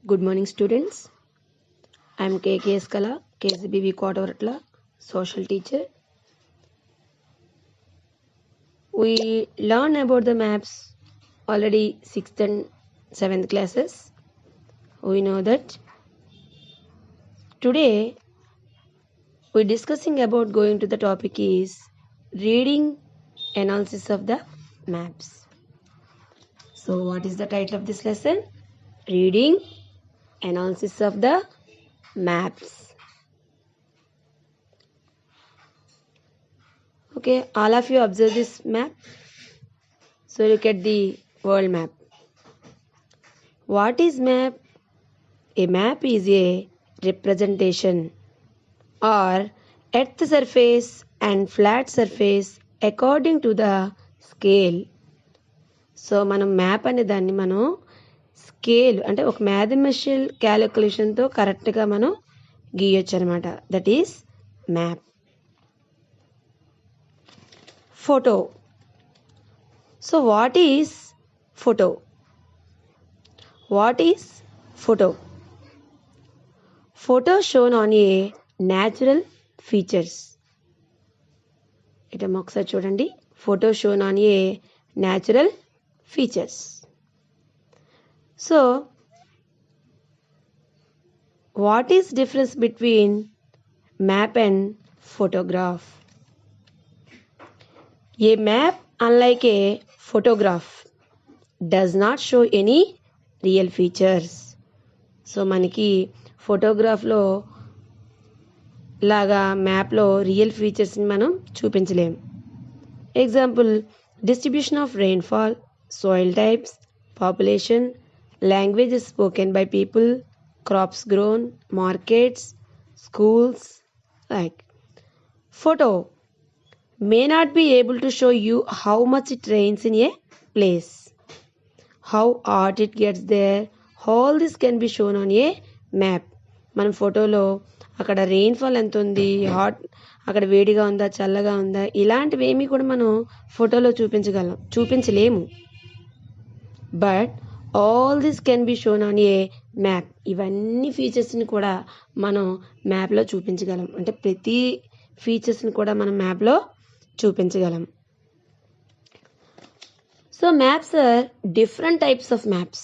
Good morning, students. I am KKS Kala, KCBB Kotavatla, social teacher. We learn about the maps already 6th and 7th classes. We know that. Today, we discussing about going to the topic is reading analysis of the maps. So, what is the title of this lesson? Reading analysis of the maps. Okay, all of you observe this map. So look at the world map. What is map? A map is a representation or earth surface and flat surface according to the scale. So మనం map అనే దాన్ని మనం scale అంటే ఒక mathematical క్యాలిక్యులేషన్తో కరెక్ట్గా మనం గీయొచ్చు అనమాట. That is map. Photo. So what is photo? What is photo? Photo shown on a natural features. ఇటమ్మ ఒకసారి చూడండి. Photo shown on a natural features. So, what is difference between map and photograph? A map, unlike a photograph, does not show any real features. So మనకి ఫోటోగ్రాఫ్లో లాగా మ్యాప్లో real ఫీచర్స్ని మనం చూపించలేం. Example, distribution of rainfall, soil types, population, languages spoken by people, crops grown, markets, schools. Like photo may not be able to show you how much it rains in a place, how hot it gets there. All this can be shown on a map. మనం ఫోటోలో అక్కడ rainfall ఎంత ఉంది, అక్కడ వేడిగా ఉందా, చల్లగా ఉందా, ఇలాంటివి ఏమీ కూడా మనం ఫోటోలో చూపించలేము. But all this can be shown on a map. ఇవన్నీ ఫీచర్స్ని కూడా మనం మ్యాప్లో చూపించగలం. అంటే ప్రతి ఫీచర్స్ని కూడా మనం మ్యాప్లో చూపించగలం. So maps are different types of maps.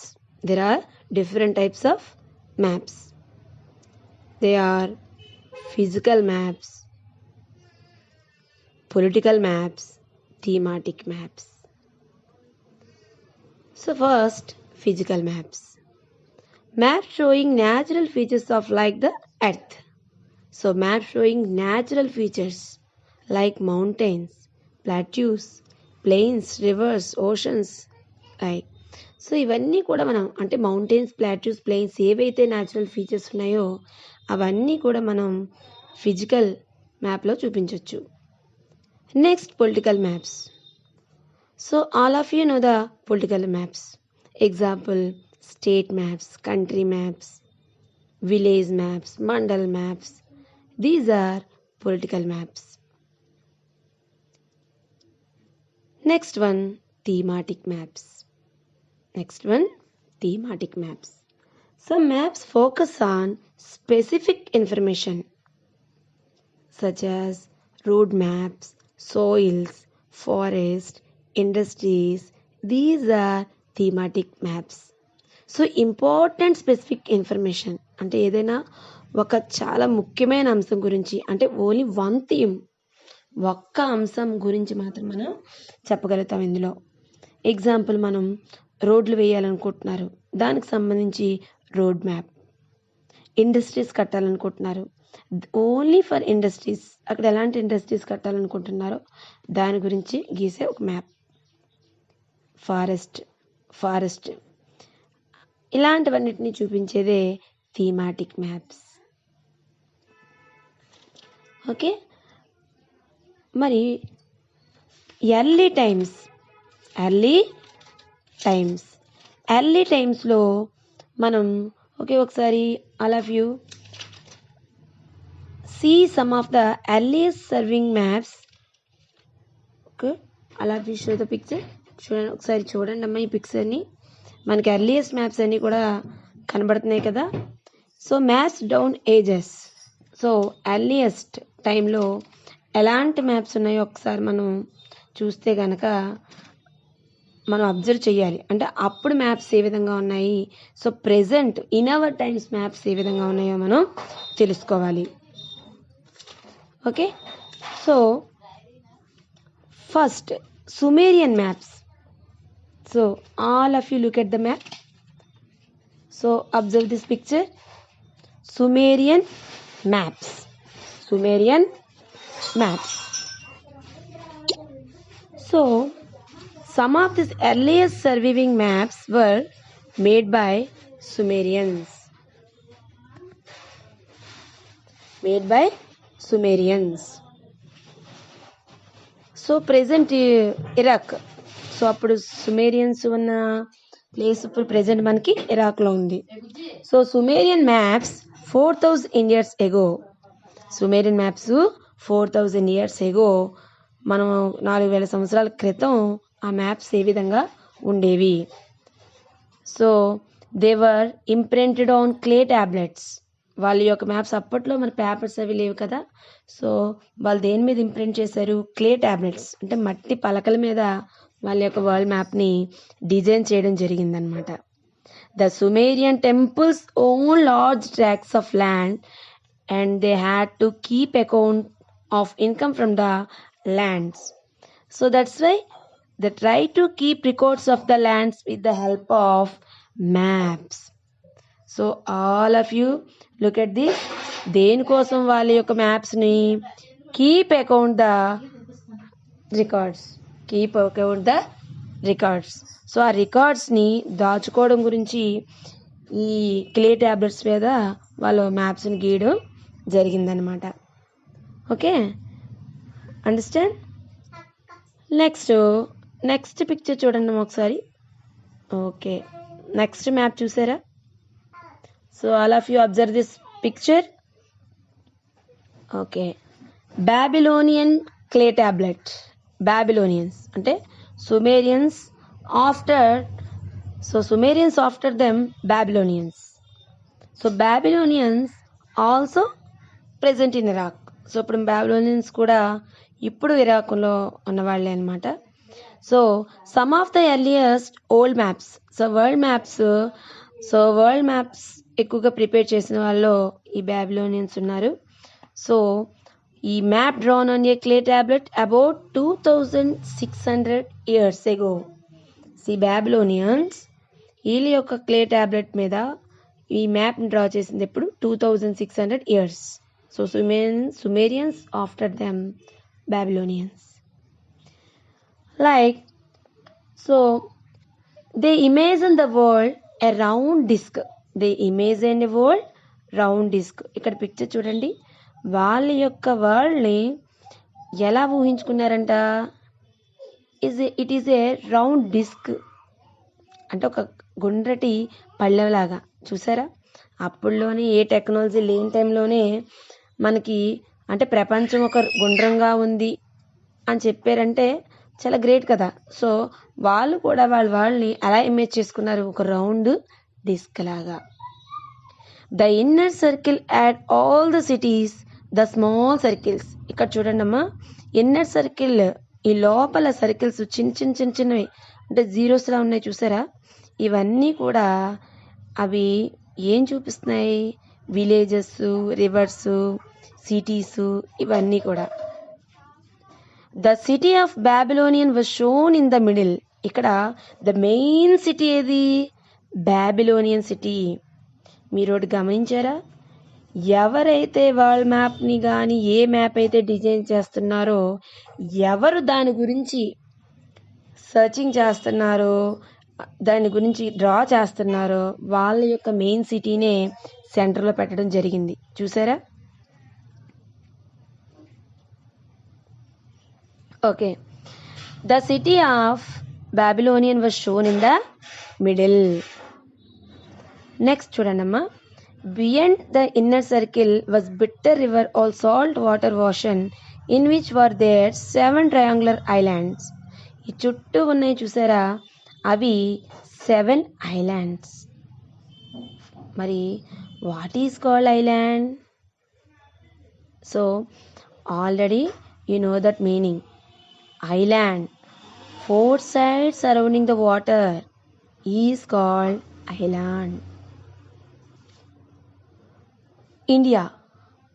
There are different types of maps. They are physical maps, political maps, thematic maps. So first, physical maps. Maps showing natural features of like the earth. So maps showing natural features like mountains, plateaus, plains, rivers, oceans. Like so ఇవన్నీ కూడా మనం అంటే mountains, plateaus, plains ఏవైతే natural features ఉన్నాయో అవన్నీ కూడా మనం physical మ్యాప్లో చూపించవచ్చు. Next, political maps. So all of you know the political maps. Example, state maps, country maps, village maps, mandal maps. These are political maps. Next one, thematic maps. Some maps focus on specific information such as road maps, soils, forest, industries. These are thematic maps. So important specific information అంటే ఏదైనా ఒక చాలా ముఖ్యమైన అంశం గురించి అంటే only one theme, ఒక్క అంశం గురించి మాత్రం మనం చెప్పగలుగుతాం ఇందులో. ఎగ్జాంపుల్, మనం రోడ్లు వేయాలనుకుంటున్నారు, దానికి సంబంధించి రోడ్ మ్యాప్. ఇండస్ట్రీస్ కట్టాలనుకుంటున్నారు, ఓన్లీ ఫర్ ఇండస్ట్రీస్, అక్కడ ఎలాంటి ఇండస్ట్రీస్ కట్టాలనుకుంటున్నారో దాని గురించి గీసే ఒక మ్యాప్. ఫారెస్ట్ ఇలాంటివన్నిటిని చూపించేదే థీమాటిక్ మ్యాప్స్. ఓకే, మరి ఎర్లీ టైమ్స్లో మనం ఒకసారి all of you see some of the earliest surviving maps. Okay, all of you show the picture. ఒకసారి చూడండి అమ్మా ఈ పిక్చర్ని. మనకి ఎర్లీయెస్ట్ మ్యాప్స్ అన్నీ కూడా కనబడుతున్నాయి కదా. So maps down ages. So earliest టైంలో ఎలాంటి మ్యాప్స్ ఉన్నాయో ఒకసారి మనం చూస్తే కనుక మనం అబ్జర్వ్ చేయాలి. అంటే అప్పుడు మ్యాప్స్ ఏ విధంగా ఉన్నాయి, so present in our times maps ఏ విధంగా ఉన్నాయో మనం తెలుసుకోవాలి. Okay, so first Sumerian maps. So all of you look at the map. So observe this picture. Sumerian maps. Sumerian maps. So some of these earliest surviving maps were made by Sumerians. Made by Sumerians. So present Iraq. So అప్పుడు Sumerians ఉన్న place ఇప్పుడు present మనకి ఇరాక్లో ఉంది. So Sumerian maps 4000 years ఎగో. Sumerian maps 4000 years ఎగో, మనం 4000 సంవత్సరాల క్రితం ఆ maps ఏ విధంగా ఉండేవి. So they were imprinted on clay tablets. వాళ్ళ యొక్క మ్యాప్స్ అప్పట్లో మన పేపర్స్ అవి లేవు కదా. సో వాళ్ళు దేని మీద ఇంప్రింట్ చేశారు, క్లే ట్యాబ్లెట్స్ అంటే మట్టి పలకల మీద వాళ్ళ యొక్క వరల్డ్ మ్యాప్ని డిజైన్ చేయడం జరిగిందనమాట. The Sumerian temples own large tracts of land and they had to keep account of income from the lands. So that's why they try to keep records of the lands with the help of maps. So all of you look at this. దేనికోసం వాళ్ళ యొక్క మ్యాప్స్ని keep account the records. Keep account the records. So ఆ రికార్డ్స్ని దాచుకోవడం గురించి ఈ clay tablets మీద వాళ్ళు మ్యాప్స్ని గీయడం జరిగిందనమాట. Okay, understand. నెక్స్ట్ పిక్చర్ చూడండి ఒకసారి. ఓకే, నెక్స్ట్ మ్యాప్ చూసారా. So all of you observe this picture. Okay, Babylonian clay tablet. Babylonians అంటే Sumerians after. So Sumerians after them Babylonians. So Babylonians also present in Iraq. So ఇప్పుడు Babylonians కూడా ఇప్పుడు ఇరాక్లో ఉన్నవాళ్ళే అనమాట. So some of the earliest old maps. So world maps ఎక్కువగా prepare చేసిన వాళ్ళు ఈ బాబిలోనియన్స్ ఉన్నారు. సో ఈ map drawn on a clay tablet about 2600 years ago. C Babylonians వీళ్ళ యొక్క క్లే ట్యాబ్లెట్ మీద ఈ మ్యాప్ డ్రా చేసింది ఎప్పుడు 2600 years. So Sumerians after them Babylonians. Like so they imagine the world a round disc. They imagine a world round disc. ఇక్కడ picture చూడండి. వాళ్ళ యొక్క వరల్డ్ని ఎలా ఊహించుకున్నారంట. It is a round disc అంటే ఒక గుండ్రటి పళ్ళెలాగా. చూసారా, అప్పుడులోనే ఏ టెక్నాలజీ లేని టైంలోనే మనకి అంటే ప్రపంచం ఒక గుండ్రంగా ఉంది అని చెప్పారంటే చాలా గ్రేట్ కదా. సో వాళ్ళు కూడా వాళ్ళని అలా ఇమేజ్ చేసుకున్నారు, ఒక రౌండ్ డిస్క్ లాగా. The inner circle at all the cities the small circles. ఇక్కడ చూడండి అమ్మా, ఇన్నర్ సర్కిల్ ఈ లోపల సర్కిల్స్ చిన్నవి అంటే జీరోస్లా ఉన్నాయి చూసారా. ఇవన్నీ కూడా అవి ఏం చూపిస్తున్నాయి, విలేజెస్, రివర్స్, సిటీస్, ఇవన్నీ కూడా. The city of Babylonian was shown in the middle. ఇక్కడ ద మెయిన్ సిటీ ఏది, బాబిలోనియన్ సిటీ. మీరు ఒకటి గమనించారా, ఎవరైతే వరల్డ్ మ్యాప్ని కానీ ఏ మ్యాప్ అయితే డిజైన్ చేస్తున్నారో, ఎవరు దాని గురించి సర్చింగ్ చేస్తున్నారో, దాని గురించి డ్రా చేస్తున్నారో వాళ్ళ యొక్క మెయిన్ సిటీనే సెంటర్లో పెట్టడం జరిగింది. చూసారా. Okay, the city of Babylonian was shown in the middle. Next చూడండి అమ్మా, beyond the inner circle was bitter river all salt water ocean in which were there 7 triangular islands. ఈ చుట్టూ ఉన్నాయి చూసారా, అవి 7 ఐలాండ్స్. మరి what is called island? So already you know that meaning. Island, four sides surrounding the water, is called island. India,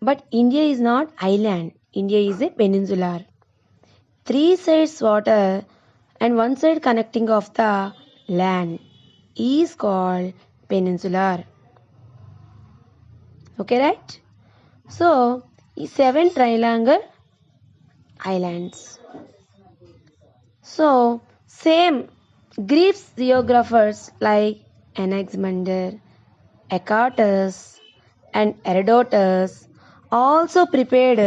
but India is not island. India is a peninsular. Three sides water and one side connecting of the land is called peninsular. Okay, right? So, seven triangular islands. So, same Greek geographers like Anaximander, Hecataeus, and Herodotus also prepared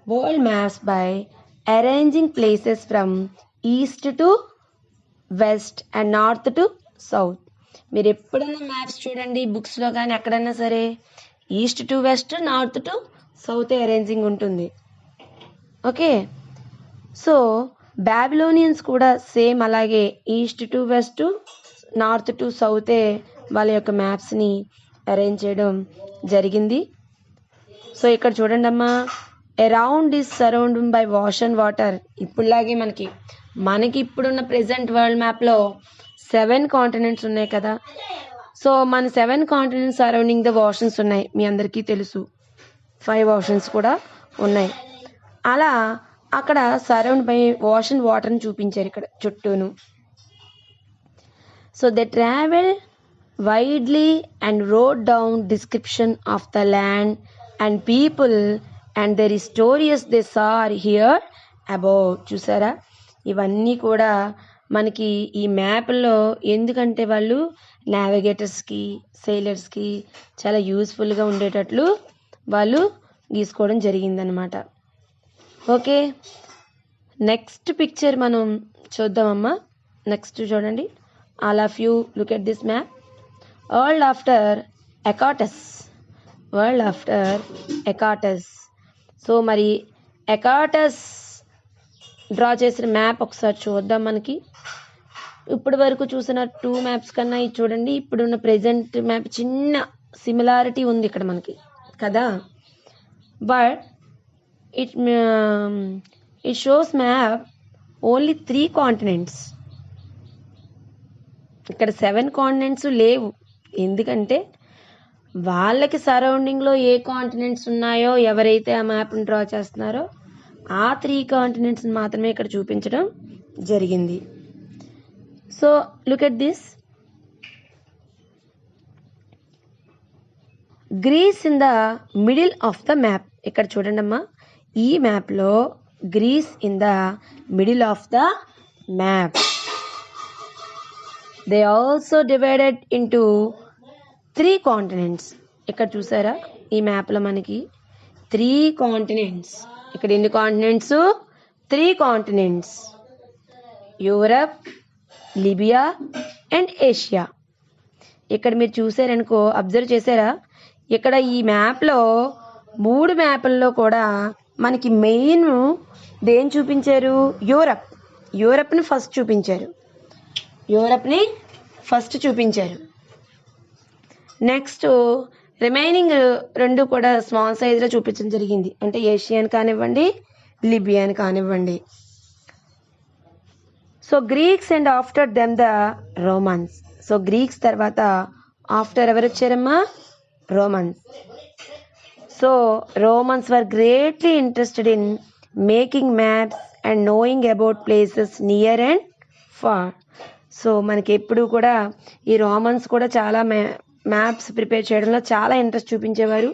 world maps by arranging places from east to west and north to south. మీరు ఎప్పుడైనా maps చూడండి బుక్స్లో కానీ ఎక్కడైనా సరే, east to west, north to south arranging ఉంటుంది. Okay, so Babylonians కూడా same అలాగే east to west, north to సౌతే వాళ్ళ యొక్క మ్యాప్స్ని అరేంజ్ చేయడం జరిగింది. సో ఇక్కడ చూడండి అమ్మా, around is surround by wash and water. ఇప్పుడులాగే మనకి ఇప్పుడున్న ప్రెసెంట్ వరల్డ్ మ్యాప్లో 7 కాంటినెంట్స్ ఉన్నాయి కదా. సో మన 7 కాంటినెంట్స్ సరౌండింగ్ ద ఓషన్స్ ఉన్నాయి, మీ అందరికీ తెలుసు. 5 ఓషన్స్ కూడా ఉన్నాయి. అలా అక్కడ సరౌండ్ బై ఓషన్ వాటర్ని చూపించారు ఇక్కడ చుట్టూను. So they travel widely and wrote down description of the land and people and their ఈ stories they sir hear about. చూసారా, ఇవన్నీ కూడా మనకి ఈ మ్యాప్లో, ఎందుకంటే వాళ్ళు నావిగేటర్స్కి, సెయిలర్స్కి చాలా యూస్ఫుల్గా ఉండేటట్లు వాళ్ళు గీసుకోవడం జరిగిందనమాట. ఓకే, నెక్స్ట్ పిక్చర్ మనం చూద్దామమ్మా. నెక్స్ట్ చూడండి, all of you look at this map. World after Hecataeus. World after Hecataeus. So మరి హెకాటస్ డ్రా చేసిన మ్యాప్ ఒకసారి చూద్దాం. మనకి ఇప్పటి వరకు చూసిన 2 మ్యాప్స్ కన్నా ఇది చూడండి, ఇప్పుడున్న ప్రెజెంట్ మ్యాప్ చిన్న సిమిలారిటీ ఉంది ఇక్కడ మనకి కదా. But it shows map only 3 continents. ఇక్కడ 7 కాంటినెంట్స్ లేవు, ఎందుకంటే వాళ్ళకి సరౌండింగ్లో ఏ కాంటినెంట్స్ ఉన్నాయో ఎవరైతే ఆ మ్యాప్ని డ్రా చేస్తున్నారో ఆ 3 కాంటినెంట్స్ని మాత్రమే ఇక్కడ చూపించడం జరిగింది. So look at this. Greece in the middle of the map. ఇక్కడ చూడండి అమ్మా, ఈ మ్యాప్లో Greece in the middle of the map. They also divided into 3 continents. ఇక్కడ చూసారా, ఈ మ్యాప్లో మనకి 3 కాంటినెంట్స్. ఇక్కడ ఎన్ని continents? 3 continents. Europe, Libya and Asia. ఇక్కడ మీరు చూసారనుకో, అబ్జర్వ్ చేశారా, ఇక్కడ ఈ మ్యాప్లో 3 మ్యాప్ల్లో కూడా మనకి మెయిన్ దేని చూపించారు? యూరప్. యూరప్ని ఫస్ట్ చూపించారు. నెక్స్ట్ రిమైనింగ్ 2 కూడా స్మాల్ సైజులో చూపించడం జరిగింది. అంటే ఏషియన్ కానివ్వండి, లిబియన్ కానివ్వండి. So Greeks and after them the Romans. So Greeks తర్వాత ఆఫ్టర్ ఎవరు వచ్చారమ్మా? Romans. So Romans were greatly interested in making maps and knowing about places near and far. So మనకి ఎప్పుడు కూడా ఈ రోమన్స్ కూడా చాలా మ్యాప్స్ ప్రిపేర్ చేయడంలో చాలా ఇంట్రెస్ట్ చూపించేవారు.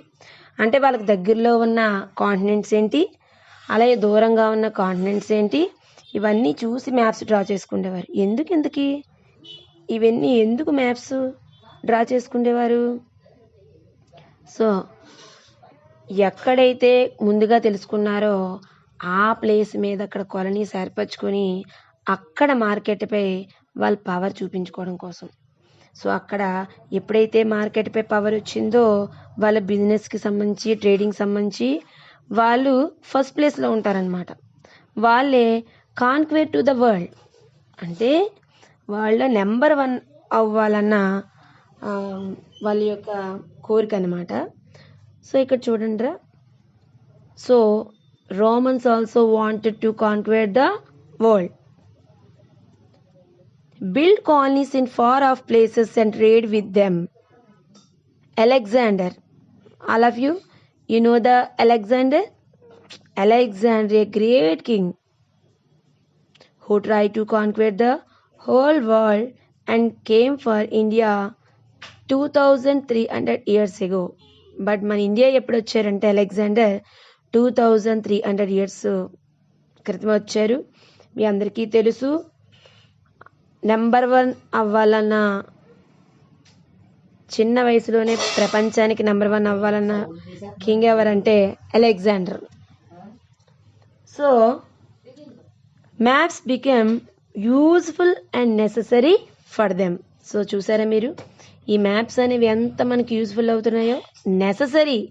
అంటే వాళ్ళకి దగ్గరలో ఉన్న కాంటినెంట్స్ ఏంటి, అలాగే దూరంగా ఉన్న కాంటినెంట్స్ ఏంటి, ఇవన్నీ చూసి మ్యాప్స్ డ్రా చేసుకునేవారు. ఇవన్నీ ఎందుకు మ్యాప్స్ డ్రా చేసుకునేవారు? సో ఎక్కడైతే ముందుగా తెలుసుకున్నారో ఆ ప్లేస్ మీద అక్కడ కాలనీస్ ఏర్పరచుకొని అక్కడ మార్కెట్పై వాళ్ళ పవర్ చూపించుకోవడం కోసం. సో అక్కడ ఎప్పుడైతే మార్కెట్పై పవర్ వచ్చిందో వాళ్ళ బిజినెస్కి సంబంధించి, ట్రేడింగ్ సంబంధించి వాళ్ళు ఫస్ట్ ప్లేస్లో ఉంటారనమాట. వాళ్ళే కాన్క్వేర్ టు ద వరల్డ్, అంటే వాళ్ళ నెంబర్ 1 అవ్వాలన్న వాళ్ళ యొక్క కోరిక అనమాట. సో ఇక్కడ చూడండిరా, so Romans also wanted to conquer the world, build colonies in far off places and trade with them. Alexander, all of you know the Alexander, a great king who tried to conquer the whole world and came for India 2300 years ago. But మన India ఎప్పుడు వచ్చారంటే Alexander 2300 years క్రితం వచ్చారు. మీ అందరికీ తెలుసు, number 1 అవ్వాలన్న, చిన్న వయసులోనే ప్రపంచానికి నెంబర్ 1 అవ్వాలన్న కింగ్ ఎవరంటే Alexander. So maps become useful and necessary for them. So చూసారా మీరు, ఈ మ్యాప్స్ అనేవి ఎంత మనకి యూజ్ఫుల్ అవుతున్నాయో, నెససరీ,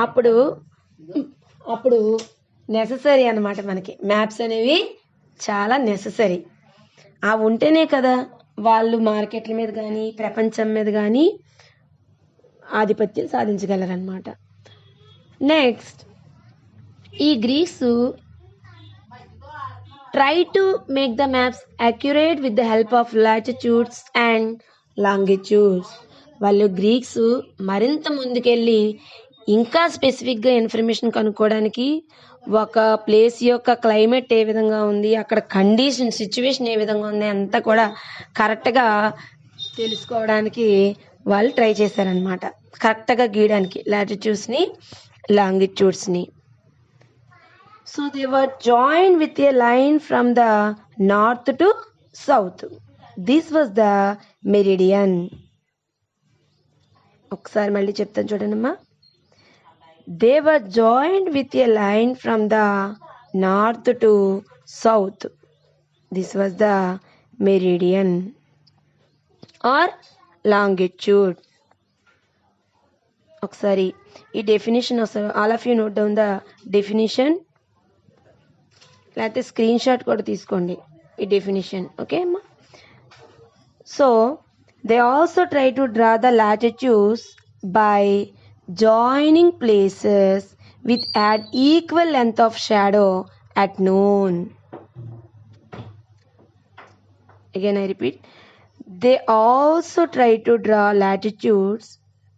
అప్పుడు నెససరీ అన్నమాట. మనకి మ్యాప్స్ అనేవి చాలా నెససరీ. అవి ఉంటేనే కదా వాళ్ళు మార్కెట్ల మీద కానీ ప్రపంచం మీద కానీ ఆధిపత్యం సాధించగలరన్నమాట. నెక్స్ట్, ఈ Greeks try to make the maps accurate with the help of latitudes and longitudes. వాళ్ళు గ్రీక్స్ మరింత ముందుకెళ్ళి ఇంకా స్పెసిఫిక్గా ఇన్ఫర్మేషన్ కనుక్కోవడానికి, ఒక ప్లేస్ యొక్క క్లైమేట్ ఏ విధంగా ఉంది, అక్కడ కండిషన్ సిచ్యువేషన్ ఏ విధంగా ఉంది అంతా కూడా కరెక్ట్గా తెలుసుకోవడానికి వాళ్ళు ట్రై చేశారనమాట. కరెక్ట్గా గీయడానికి లాటిట్యూడ్స్ని లాంగిట్యూడ్స్ని. So they were join with a line from the north to south. This was the meridian. ఒకసారి మళ్ళీ చెప్తాను చూడండమ్మా. They were joined with a line from the north to south. This was the meridian or longitude. ఒకసారి ఈ definition వస్తారు, all of you note down the definition, లేకపోతే screen shot కూడా తీసుకోండి ఈ డెఫినేషన్. ఓకే అమ్మా. So they also try to draw the latitudes by joining places with an equal length of shadow at noon. Again I repeat, they also try to draw latitudes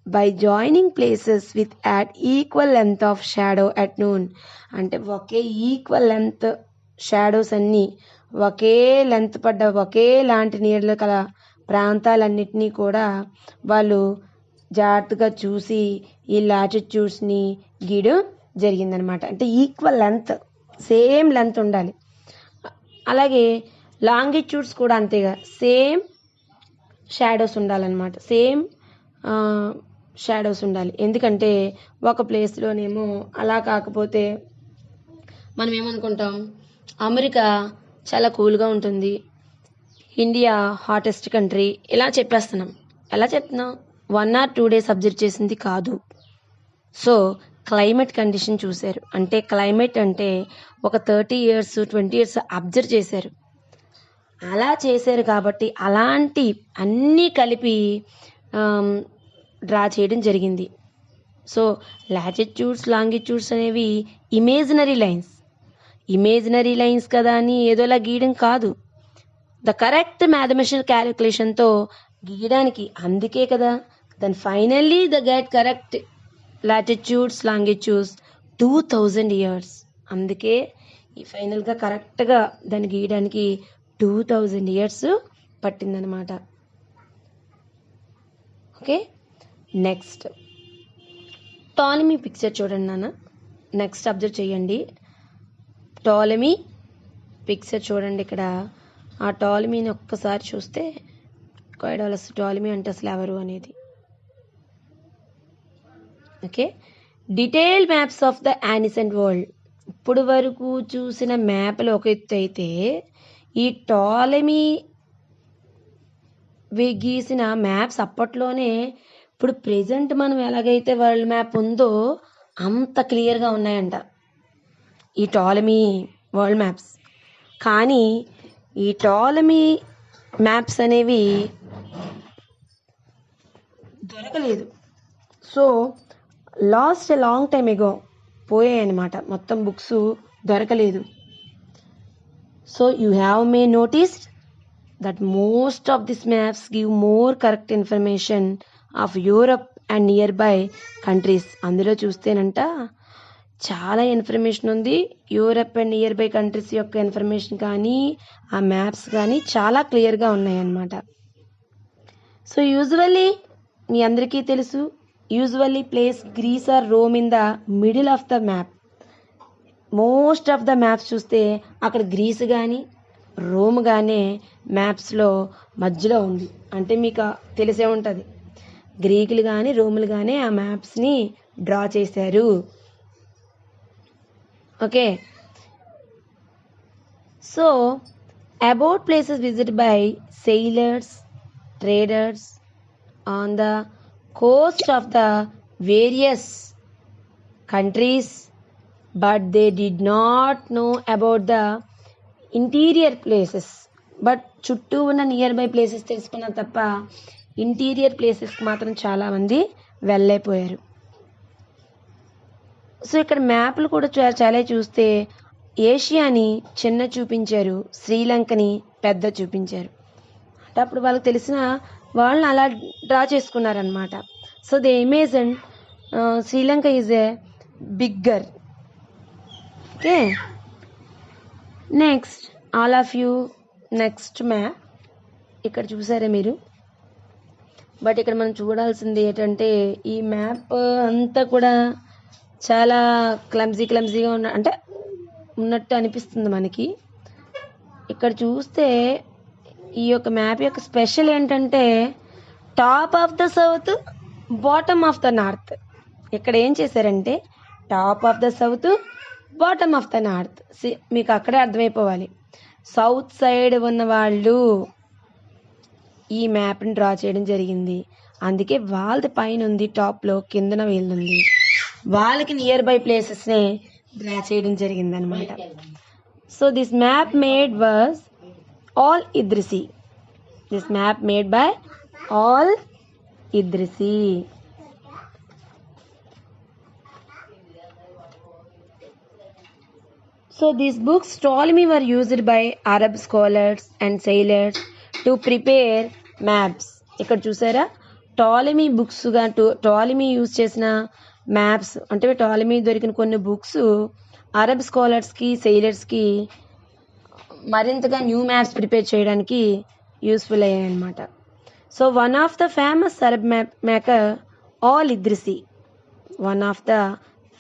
by joining places with an equal length of shadow at noon. అంటే ఒకే equal length shadows అన్నీ ఒకే length పడ్డ ఒకేలాంటి నీడలు కల ప్రాంతాలన్నిటినీ కూడా వాళ్ళు జాగ్రత్తగా చూసి ఈ లాటిట్యూడ్స్ని గీయడం జరిగిందనమాట. అంటే ఈక్వల్ లెంత్, సేమ్ లెంత్ ఉండాలి. అలాగే లాంగిట్యూడ్స్ కూడా అంతేగా, సేమ్ షాడోస్ ఉండాలన్నమాట, సేమ్ షాడోస్ ఉండాలి. ఎందుకంటే ఒక ప్లేస్లోనేమో అలా కాకపోతే మనం ఏమనుకుంటాం, అమెరికా చాలా కూల్గా ఉంటుంది, ఇండియా హాటెస్ట్ కంట్రీ, ఇలా చెప్పేస్తున్నాం. ఎలా చెప్తున్నాం? 1 or 2 days అబ్జర్వ్ చేసింది కాదు. సో క్లైమేట్ కండిషన్ చూశారు, అంటే క్లైమేట్ అంటే ఒక 30 years 20 years అబ్జర్వ్ చేశారు. అలా చేశారు కాబట్టి అలాంటి అన్నీ కలిపి డ్రా చేయడం జరిగింది. సో లాటిట్యూడ్స్ లాంగిట్యూడ్స్ అనేవి ఇమేజినరీ లైన్స్ కదా అని ఏదోలా గీయడం కాదు, ద కరెక్ట్ మ్యాథమెటికల్ క్యాలిక్యులేషన్తో గీయడానికి. అందుకే కదా then finally the get correct latitudes longitudes 2000 years. అందుకే ఈ ఫైనల్గా కరెక్ట్గా దాన్ని గీయడానికి 2000 years పట్టిందనమాట. ఓకే, నెక్స్ట్ టాలమీ పిక్చర్ చూడండి నాన్న. నెక్స్ట్ అబ్జర్వ్ చేయండి, టాలమీ పిక్చర్ చూడండి. ఇక్కడ ఆ టాలమీని ఒక్కసారి చూస్తే కొయిడోలస్ టాలమీ అంటే అసలు ఎవరు అనేది. Okay, detail maps of the ancient world. ఇప్పుడు వరకు చూసిన మ్యాప్లు ఒక ఎత్తు అయితే, ఈ టాలమీ గీసిన మ్యాప్స్ అప్పట్లోనే ఇప్పుడు ప్రెజెంట్ మనం ఎలాగైతే వరల్డ్ మ్యాప్ ఉందో అంత క్లియర్గా ఉన్నాయంట ఈ టాలమీ వరల్డ్ మ్యాప్స్. కానీ ఈ టాలమీ మ్యాప్స్ అనేవి దొరకలేదు. So last a long time ఎగో పోయాయి అన్నమాట, మొత్తం బుక్స్ దొరకలేదు. So you have May noticed that most of these maps give more correct information of Europe and nearby countries. అందులో చూస్తేనంట చాలా ఇన్ఫర్మేషన్ ఉంది. Europe and near by countries యొక్క information కానీ ఆ మ్యాప్స్ కానీ చాలా క్లియర్గా ఉన్నాయన్నమాట. సో యూజువల్లీ మీ అందరికీ తెలుసు, usually place Greece or Rome in the middle of the map. Most of the maps చూస్తే అక్కడ గ్రీస్ కానీ రోమ్ కానీ మ్యాప్స్లో మధ్యలో ఉంది. అంటే మీకు తెలిసే ఉంటుంది, గ్రీకులు కానీ రోములు కానీ ఆ మ్యాప్స్ని డ్రా చేశారు. Okay, so about places visit by sailors, traders on the coast of the various countries, but they did not know about the interior places. But చుట్టూ ఉన్న నియర్ బై ప్లేసెస్ తెలుసుకున్న తప్ప ఇంటీరియర్ ప్లేసెస్కి మాత్రం చాలామంది వెళ్ళైపోయారు. సో ఇక్కడ మ్యాప్లు కూడా చాలా చూస్తే ఏషియాని చిన్న చూపించారు, శ్రీలంకని పెద్ద చూపించారు. అంటే అప్పుడు వాళ్ళకి తెలిసిన వాళ్ళని అలా డ్రా చేసుకున్నారనమాట. So they imagine Sri Lanka is a bigger. Okay, next all of you next map ఇక్కడ చూసారా మీరు. బట్ ఇక్కడ మనం చూడాల్సింది ఏంటంటే ఈ మ్యాప్ అంతా కూడా చాలా క్లమ్జీగా అంటే ఉన్నట్టు అనిపిస్తుంది మనకి. ఇక్కడ చూస్తే ఈ యొక్క మ్యాప్ యొక్క స్పెషల్ ఏంటంటే top of the south, bottom of the north. ఇక్కడ ఏం చేశారంటే top of the south, bottom of the north. మీకు అక్కడే అర్థమైపోవాలి. సౌత్ సైడ్ ఉన్న వాళ్ళు ఈ మ్యాప్ని డ్రా చేయడం జరిగింది. అందుకే వాళ్ళది పైన ఉంది టాప్లో, కిందన వీళ్ళుంది. వాళ్ళకి నియర్ బై ప్లేసెస్నే డ్రా చేయడం జరిగింది అనమాట. So this map made was al Idrisi. This map made by al Idrisi. So these books Ptolemy were used by Arab scholars and sailors to prepare maps. ఇక్కడ చూసారా టాలమీ బుక్స్గా Ptolemy use చేసిన maps అంటే Ptolemy దొరికిన కొన్ని books Arab స్కాలర్స్కి సెయిలర్స్కి మరింతగా న్యూ మ్యాప్స్ ప్రిపేర్ చేయడానికి యూస్ఫుల్ అయ్యాయి అన్నమాట. So one of the famous Arab map maker al Idrisi. One of the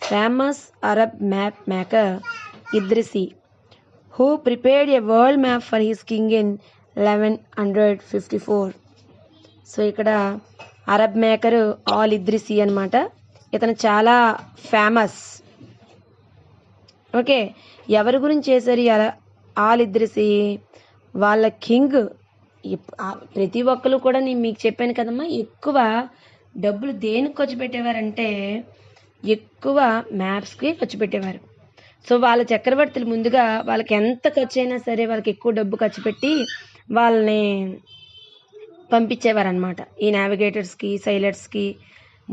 famous Arab map maker Idrisi, who prepared a world map for his king in 1154. So ఇక్కడ Arab maker al ఇద్రిసి అనమాట. ఇతను చాలా famous. Okay, ఎవరి గురించి చేశారు all ఇద్రిసి? వాళ్ళ king. ప్రతి ఒక్కరు కూడా నేను మీకు చెప్పాను కదమ్మా, ఎక్కువ డబ్బులు దేనికి ఖర్చు పెట్టేవారంటే ఎక్కువ మ్యాప్స్కి ఖర్చు పెట్టేవారు. సో వాళ్ళ చక్రవర్తులు ముందుగా వాళ్ళకి ఎంత ఖర్చు అయినా సరే వాళ్ళకి ఎక్కువ డబ్బు ఖర్చు పెట్టి వాళ్ళని పంపించేవారనమాట. ఈ నావిగేటర్స్కి సైలర్స్కి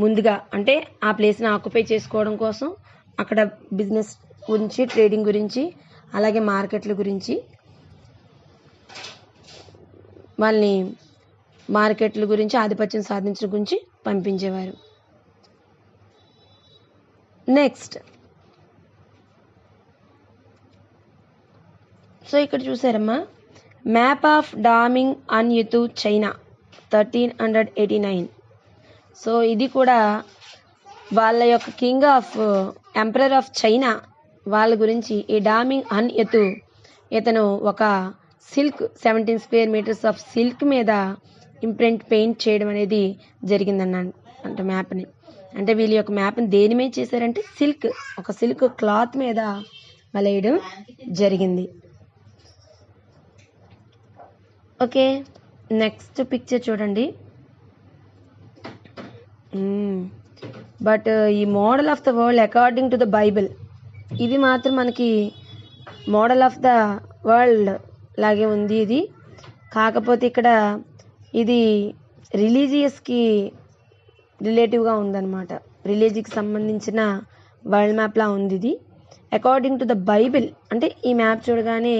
ముందుగా అంటే ఆ ప్లేస్ని ఆక్యుపై చేసుకోవడం కోసం, అక్కడ బిజినెస్ గురించి, ట్రేడింగ్ గురించి, అలాగే మార్కెట్ల గురించి, వాళ్ళని మార్కెట్ల గురించి ఆధిపత్యం సాధించడం గురించి పంపించేవారు. నెక్స్ట్ సో ఇక్కడ చూసారమ్మా map of Daming an Yutu China 1389. So ఇది కూడా వాళ్ళ యొక్క king of emperor of China వాళ్ళ గురించి. ఈ డామింగ్ అన్ యుతు ఇతను ఒక silk 17 square metres of silk మీద ఇంప్రింట్ పెయింట్ చేయడం అనేది జరిగిందన్నాను. అంటే మ్యాప్ని అంటే వీళ్ళ యొక్క మ్యాప్ని దేని మీద చేశారంటే సిల్క్, ఒక సిల్క్ క్లాత్ మీద వేయడం జరిగింది. ఓకే, నెక్స్ట్ పిక్చర్ చూడండి. బట్ ఈ model of the world according to the Bible, ఇది మాత్రం మనకి మోడల్ ఆఫ్ ద వరల్డ్ లాగే ఉంది ఇది. కాకపోతే ఇక్కడ ఇది రిలీజియస్కి రిలేటివ్గా ఉందన్నమాట. రిలీజియన్కి సంబంధించిన వరల్డ్ మ్యాప్లా ఉంది ఇది. అకార్డింగ్ టు ద బైబిల్, అంటే ఈ మ్యాప్ చూడగానే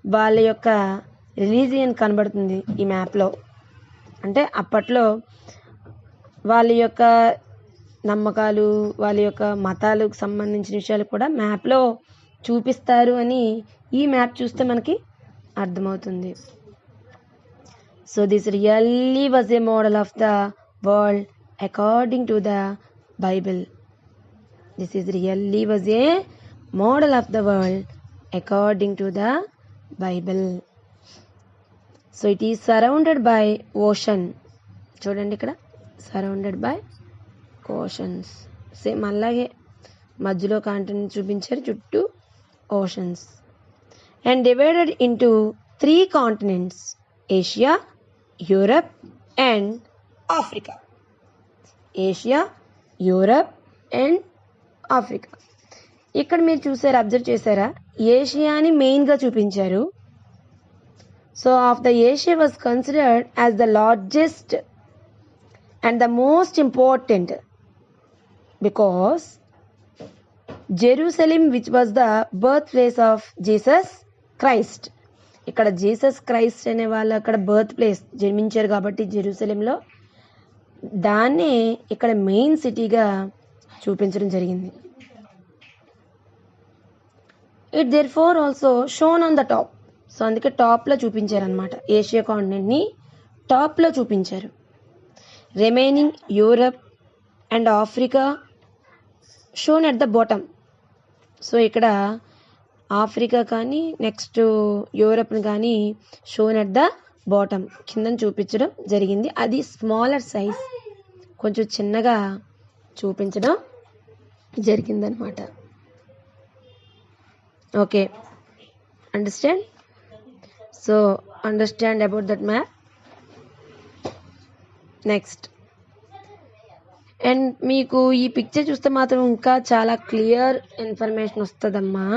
వాళ్ళ యొక్క రిలీజియన్ కనబడుతుంది ఈ మ్యాప్లో. అంటే అప్పట్లో వాళ్ళ యొక్క నమ్మకాలు, వాళ్ళ యొక్క మతాలకు సంబంధించిన విషయాలు కూడా మ్యాప్లో చూపిస్తారు అని ఈ మ్యాప్ చూస్తే మనకి అర్థమవుతుంది. So this really was a model of the world according to the Bible. This is really was a model of the world according to the Bible. So it is surrounded by ocean. చూడండి ఇక్కడ surrounded by oceans. Same అలాగే మధ్యలో continent చూపించారు, చుట్టూ oceans. And divided into 3 continents, Asia, Europe and Africa. Asia, Europe and Africa. ఇక్కడ మీరు చూసారా, observe చేశారా, ఏషియాని మెయిన్గా చూపించారు. So of the Asia was considered as the largest and the most important because Jerusalem, which was the birthplace of Jesus Christ. ఇక్కడ Jesus Christ అనే వాళ్ళు అక్కడ బర్త్ ప్లేస్ జన్మించారు కాబట్టి జెరూసలేంలో దాన్నే ఇక్కడ మెయిన్ సిటీగా చూపించడం జరిగింది. It therefore also shown on the top. So అందుకే టాప్లో చూపించారు అనమాట, ఏషియా కాంటినెంట్ని టాప్లో చూపించారు. remaining Europe and Africa shown at the bottom. So ఇక్కడ ఆఫ్రికా కానీ నెక్స్ట్ యూరప్ని కానీ షోన్ అట్ ద బాటమ్, కింద చూపించడం జరిగింది. అది స్మాలర్ సైజ్, కొంచెం చిన్నగా చూపించడం జరిగిందనమాట. Okay, understand? So understand about that map. Next, and మీకు ఈ పిక్చర్ చూస్తే మాత్రం ఇంకా చాలా క్లియర్ ఇన్ఫర్మేషన్ వస్తుందమ్మా.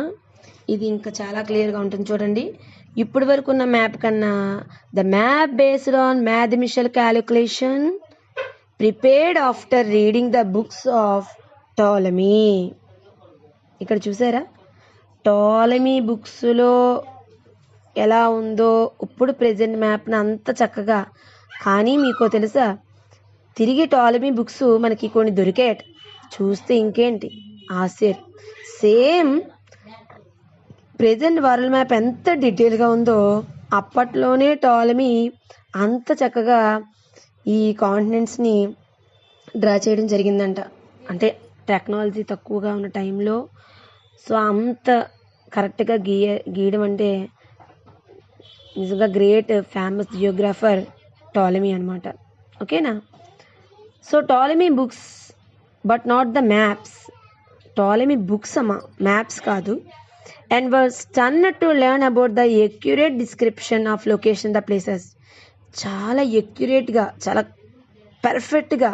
ఇది ఇంకా చాలా క్లియర్గా ఉంటుంది. చూడండి, ఇప్పటి వరకు ఉన్న మ్యాప్ కన్నా the map based on mathematical calculation prepared after reading the books of Ptolemy. ఇక్కడ చూసారా, టాలమీ బుక్స్లో ఎలా ఉందో ఇప్పుడు ప్రెజెంట్ మ్యాప్ని అంత చక్కగా. కానీ మీకు తెలుసా, తిరిగి టాలమీ బుక్స్ మనకి కొన్ని దొరికాయట. చూస్తే ఇంకేంటి ఆశ్చర్యం. సేమ్ ప్రెజెంట్ వరల్డ్ మ్యాప్ ఎంత డీటెయిల్గా ఉందో అప్పట్లోనే టాలమీ అంత చక్కగా ఈ కాంటినెంట్స్ని డ్రా చేయడం జరిగిందంట. అంటే టెక్నాలజీ తక్కువగా ఉన్న టైంలో సో అంత కరెక్ట్గా గీయడం అంటే నిజంగా గ్రేట్ ఫేమస్ జియోగ్రాఫర్ టాలమీ అనమాట. ఓకేనా? So Ptolemy books but not the maps. Ptolemy books అమ్మా, మ్యాప్స్ కాదు. And was stunned to learn about the accurate description of location the places. చాలా ఎక్యురేట్గా, చాలా పర్ఫెక్ట్గా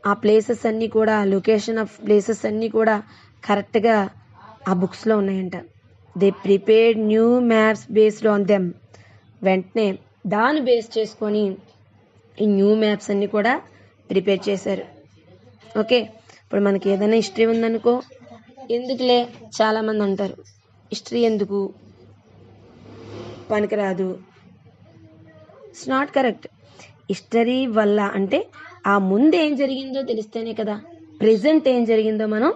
ఆ ప్లేసెస్ అన్నీ కూడా, లొకేషన్ ఆఫ్ ప్లేసెస్ అన్నీ కూడా కరెక్ట్గా ఆ బుక్స్లో ఉన్నాయంట. They prepared new maps based on them. వెంటనే దాన్ని బేస్ చేసుకొని ఈ న్యూ మ్యాప్స్ అన్నీ కూడా ప్రిపేర్ చేశారు. ఓకే, ఇప్పుడు మనకి ఏదైనా హిస్టరీ ఉందనుకో, ఎందుకులే చాలామంది అంటారు, హిస్టరీ ఎందుకు, పనికిరాదు. It's not correct. హిస్టరీ వల్ల అంటే ఆ ముందు ఏం జరిగిందో తెలిస్తేనే కదా ప్రెజెంట్ ఏం జరిగిందో మనం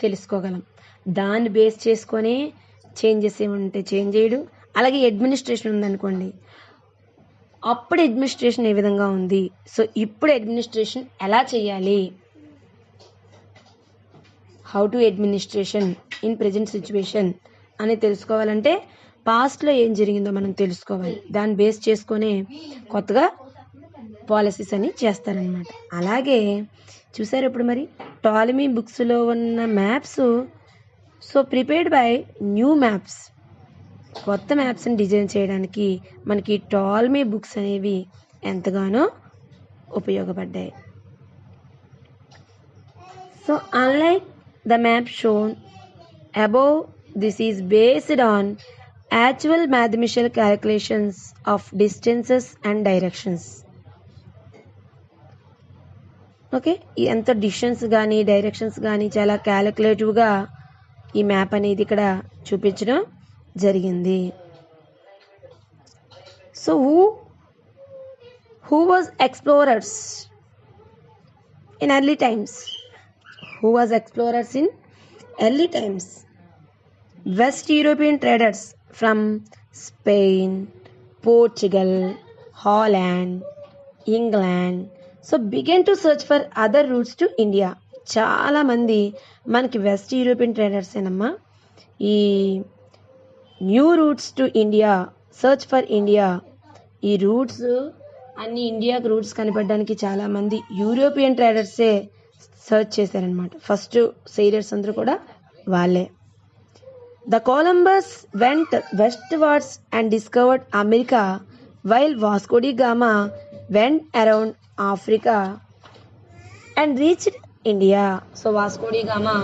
తెలుసుకోగలం. దాన్ని బేస్ చేసుకొని చేంజెస్ ఏమంటే చేంజ్ చేయడం. అలాగే అడ్మినిస్ట్రేషన్ ఉందనుకోండి, అప్పుడు అడ్మినిస్ట్రేషన్ ఏ విధంగా ఉంది, సో ఇప్పుడు అడ్మినిస్ట్రేషన్ ఎలా చేయాలి, how to administration in present situation అని తెలుసుకోవాలంటే పాస్ట్లో ఏం జరిగిందో మనం తెలుసుకోవాలి. దాన్ని బేస్ చేసుకొని కొత్తగా పాలసీస్ అని చేస్తారనమాట. అలాగే చూసారు ఇప్పుడు మరి టాలమీ బుక్స్లో ఉన్న maps so prepared by new maps, కొత్త మ్యాప్స్ని డిజైన్ చేయడానికి మనకి టాలమీ బుక్స్ అనేవి ఎంతగానో ఉపయోగపడ్డాయి. So unlike the map shown above, this is based on actual mathematical calculations of distances and directions. Okay, ఎంత డిస్టెన్స్ కానీ డైరెక్షన్స్ కానీ చాలా క్యాలిక్యులేటివ్గా ఈ మ్యాప్ అనేది ఇక్కడ చూపించడం జరిగింది. So who was explorers in early times? Who was explorers in early times? West European traders from Spain, Portugal, Holland, England so began to search for other routes to India. చాలా మంది మనకి west European traders ఏనమ్మా ఈ new routes to India, search for India, ఈ routes అన్ని ఇండియాకి routes కనిపెట్టడానికి చాలామంది యూరోపియన్ ట్రేడర్సే సర్చ్ చేశారనమాట. ఫస్ట్ సెయిలర్స్ అందరూ కూడా వాళ్ళే. The Columbus went westwards and discovered America while Vasco da Gama went around Africa and reached India. So Vasco da Gama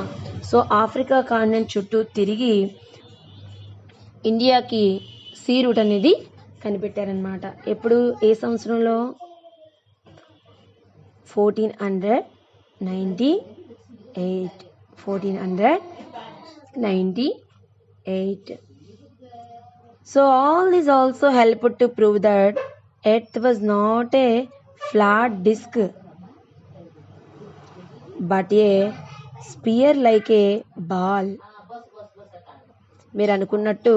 so Africa continent చుట్టూ తిరిగి ఇండియాకి సీ రూట్ అనేది కనిపెట్టారనమాట. ఎప్పుడు, ఏ సంవత్సరంలో? 1498. So all this also helped to prove that Earth was not a flat disk but a sphere like a ball. మీరు అనుకున్నట్టు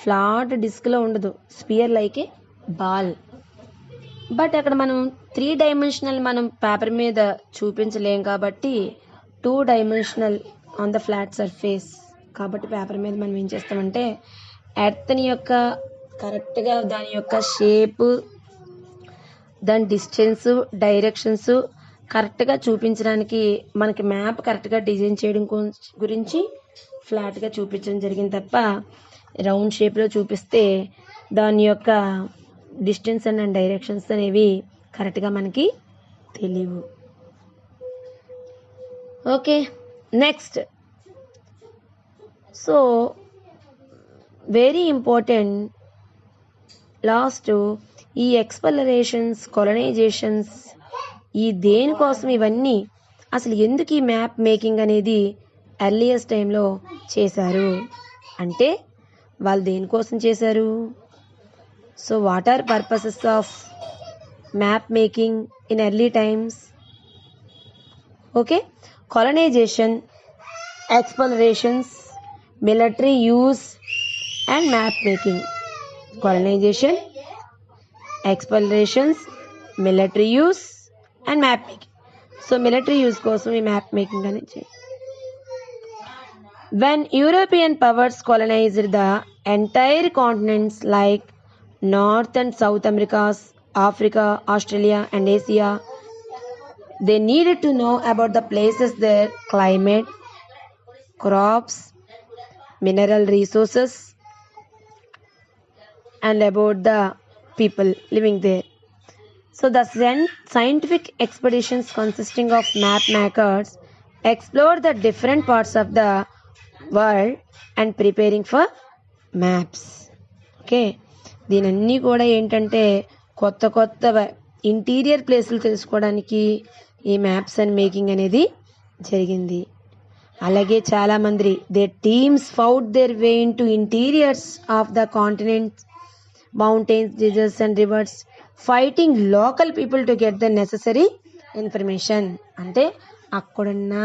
flat డిస్క్లో ఉండదు, sphere like a ball. But అక్కడ మనం 3 డైమెన్షనల్ మనం పేపర్ మీద చూపించలేం కాబట్టి 2 dimensional on the flat surface కాబట్టి పేపర్ మీద మనం ఏం చేస్తామంటే ఎర్త్ని యొక్క కరెక్ట్గా దాని యొక్క షేపు, దాని డిస్టెన్స్, డైరెక్షన్స్ కరెక్ట్గా చూపించడానికి మనకి మ్యాప్ కరెక్ట్గా డిజైన్ చేయడం గురించి ఫ్లాట్గా చూపించడం జరిగింది తప్ప రౌండ్ షేప్లో చూపిస్తే దాని యొక్క డిస్టెన్స్ అండ్ డైరెక్షన్స్ అనేవి కరెక్ట్గా మనకి తెలియవు. Okay, next. So very important last ఈ ఎక్స్ప్లోరేషన్స్, కొలనైజేషన్స్ ఈ దేనికోసం ఇవన్నీ అసలు ఎందుకు ఈ మ్యాప్ మేకింగ్ అనేది ఎర్లియస్ట్ టైంలో చేశారు అంటే వాళ్ళు దేనికోసం చేశారు? So what are purposes of map making in early times? Okay, colonization, explorations, military use and map making. Colonization, explorations, military use and map making. So military use కోసం ఈ map making అనేది. When European powers colonized the entire continents like North and South Americas, Africa, Australia and Asia, they needed to know about the places, their climate, crops, mineral resources and about the people living there. So the scientific expeditions consisting of map makers explored the different parts of the world and preparing for maps. Okay, దీనన్నీ కూడా ఏంటంటే కొత్త కొత్త interior ప్లేసులు తెలుసుకోవడానికి ఈ maps and making అనేది జరిగింది. అలాగే చాలామంది their teams found their way into interiors of the continents, mountains, deserts and rivers, fighting local people to get the necessary information. అంటే అక్కడున్న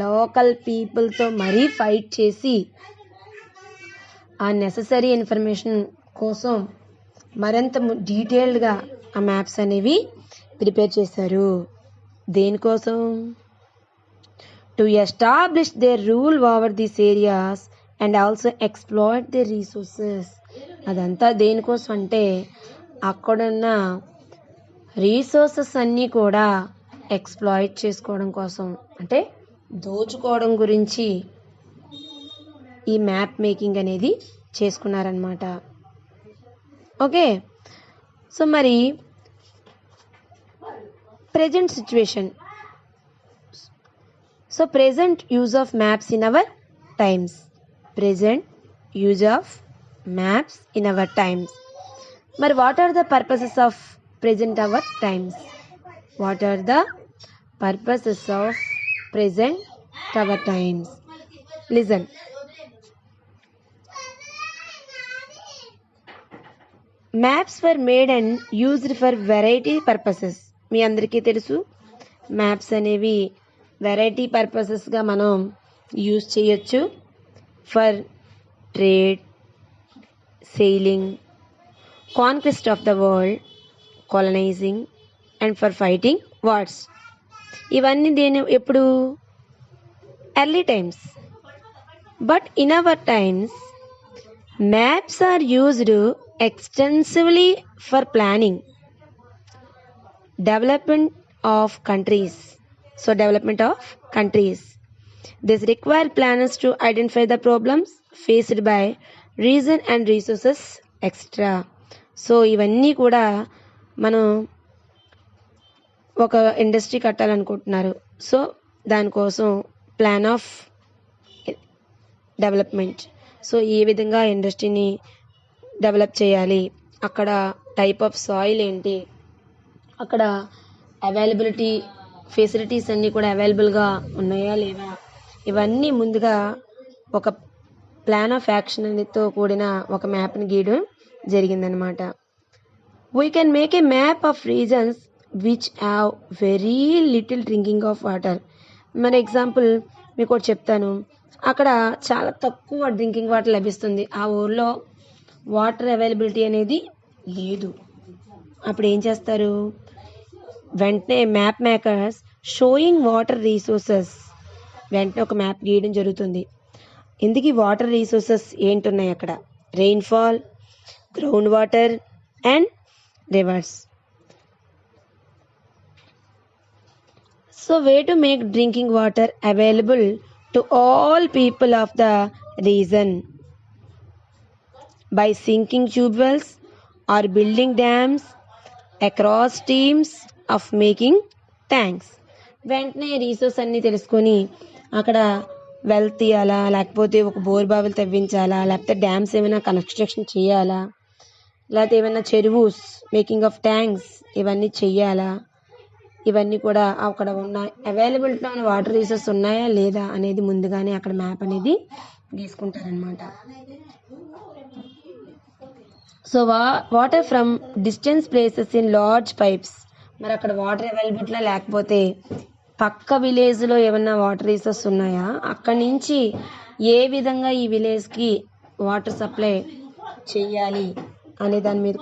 లోకల్ పీపుల్తో మరీ ఫైట్ చేసి ఆ నెససరీ ఇన్ఫర్మేషన్ కోసం మరింత డీటెయిల్డ్గా ఆ మ్యాప్స్ అనేవి ప్రిపేర్ చేశారు. దేనికోసం? To establish their rule over these areas and also exploit their resources. అదంతా దేనికోసం అంటే అక్కడున్న రీసోర్సెస్ అన్నీ కూడా ఎక్స్ప్లాయిట్ చేసుకోవడం కోసం, అంటే దోచుకోవడం గురించి ఈ మ్యాప్ మేకింగ్ అనేది చేసుకున్నారనమాట. ఓకే, సో మరి present situation. So present use of maps in our times. Present use of maps in our times. But what are the purposes of present our times? What are the purposes of present our times. Listen. Maps were made and used for variety purposes. మీ అందరికీ తెలుసు maps అనేవి variety పర్పసెస్గా మనం use చేయొచ్చు. For trade, sailing, conquest of the world, colonising and for fighting wars. ఇవన్నీ ఎప్పుడు early times. But in our times maps are used extensively for planning, development of countries. This require planners to identify the problems faced by region and resources extra. So ఇవన్నీ కూడా మనం ఒక industry కట్టాలనుకుంటున్నారు. So దానికోసం plan of development. So ఏ విధంగా ఇండస్ట్రీని develop చేయాలి, అక్కడ type of soil ఏంటి, అక్కడ అవైలబిలిటీ ఫెసిలిటీస్ అన్నీ కూడా అవైలబుల్గా ఉన్నాయా లేవా, ఇవన్నీ ముందుగా ఒక ప్లాన్ ఆఫ్ యాక్షన్ అనేతో కూడిన ఒక మ్యాప్ని గీయడం జరిగిందనమాట. We can make a map of reasons which have very little drinking of water. మరి ఎగ్జాంపుల్ మీకు ఒకటి చెప్తాను. అక్కడ చాలా తక్కువ డ్రింకింగ్ వాటర్ లభిస్తుంది, ఆ ఊర్లో వాటర్ అవైలబిలిటీ అనేది లేదు. అప్పుడు ఏం చేస్తారు, వెంటనే map makers showing water resources, వెంటనే ఒక మ్యాప్ గీయడం జరుగుతుంది. ఇందుకు వాటర్ రీసోర్సెస్ ఏంటున్నాయి అక్కడ, rainfall, ground water and reverse. So way to make drinking water available to all people of the region by sinking tube wells or building dams across streams of making tanks. వెంటనే resource అన్నీ తెలుసుకొని అక్కడ well తీయాలా, లేకపోతే ఒక bore బావిలు తవ్వించాలా, లేకపోతే dams ఏమైనా construction చేయాలా, లేకపోతే ఏమైనా చెరువుస్ మేకింగ్ ఆఫ్ ట్యాంక్స్ ఇవన్నీ చెయ్యాలా, ఇవన్నీ కూడా అక్కడ ఉన్న అవైలబిలిటీ ఉన్న వాటర్ రీసోర్స్ ఉన్నాయా లేదా అనేది ముందుగానే అక్కడ మ్యాప్ అనేది గీసుకుంటారనమాట. So water from distance places in large pipes. మరి అక్కడ వాటర్ అవైలబిలిటీ లేకపోతే పక్క విలేజ్లో ఏమన్నా వాటర్ రీసోర్స్ ఉన్నాయా, అక్కడి నుంచి ఏ విధంగా ఈ విలేజ్కి వాటర్ సప్లై చెయ్యాలి అనే దాని మీద